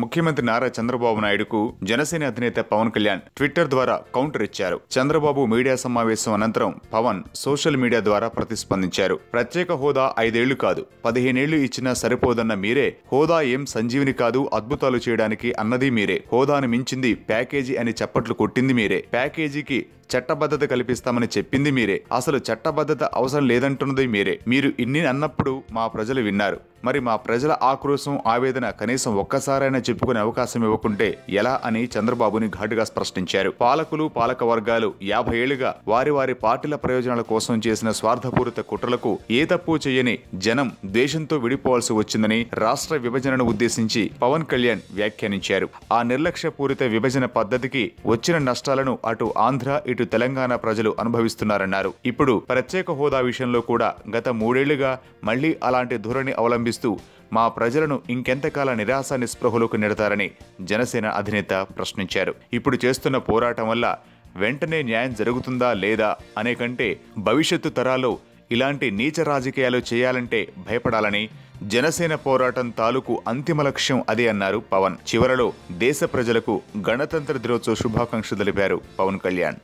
ముఖ్యమంత్రి నారా చంద్రబాబు నాయుడుకు జనసేన అధినేత పవన్ కళ్యాణ్ ట్విట్టర్ ద్వారా కౌంటర్ ఇచ్చారు. చంద్రబాబు మీడియా సమావేశం అనంతరం పవన్ సోషల్ మీడియా ద్వారా ప్రతిస్పందించారు. ప్రత్యేక హోదా 5 ఏళ్లు కాదు 15 ఏళ్లు ఇచ్చినా సరిపోదన్న మీరే, హోదా ఏం సంజీవిని కాదు అద్భుతాలు చేయడానికి అన్నది మీరే, హోదాను మించింది ప్యాకేజీ అని చప్పట్లు కొట్టింది మీరే, ప్యాకేజీకి చట్టబద్ధత కల్పిస్తామని చెప్పింది మీరే, అసలు చట్టబద్ధత అవసరం లేదంటున్నది మీరే. మీరు ఇన్ని అన్నప్పుడు మా ప్రజలు విన్నారు. మరి మా ప్రజల ఆక్రోశం ఆవేదన కనీసం ఒక్కసారైనా చెప్పుకునే అవకాశం ఇవ్వకుంటే ఎలా అని చంద్రబాబుని ఘాటుగా స్పష్టించారు. పాలకులు పాలక వర్గాలు 50 ఏళ్లుగా వారి వారి పార్టీల ప్రయోజనాల కోసం చేసిన స్వార్థపూరిత కుట్రలకు ఏ తప్పు చేయని జనం దేశంతో విడిపోవాల్సి వచ్చిందని రాష్ట్ర విభజనను ఉద్దేశించి పవన్ కళ్యాణ్ వ్యాఖ్యానించారు. ఆ నిర్లక్ష్యపూరిత విభజన పద్ధతికి వచ్చిన నష్టాలను అటు ఆంధ్ర ఇటు తెలంగాణ ప్రజలు అనుభవిస్తున్నారన్నారు. ఇప్పుడు ప్రత్యేక హోదా విషయంలో కూడా గత 3 ఏళ్లుగా మళ్లీ అలాంటి ధోరణి అవలంబిస్తూ మా ప్రజలను ఇంకెంతకాల నిరాశ నిస్పృహలకు నెడతారని జనసేన అధినేత ప్రశ్నించారు. ఇప్పుడు చేస్తున్న పోరాటం వల్ల వెంటనే న్యాయం జరుగుతుందా లేదా అనే కంటే భవిష్యత్తు తరాల్లో ఇలాంటి నీచ రాజకీయాలు చేయాలంటే భయపడాలని, జనసేన పోరాటం తాలూకు అంతిమ లక్ష్యం అదే అన్నారు పవన్. చివరలో దేశ ప్రజలకు గణతంత్ర దినోత్సవ శుభాకాంక్షలు తెలిపారు పవన్ కళ్యాణ్.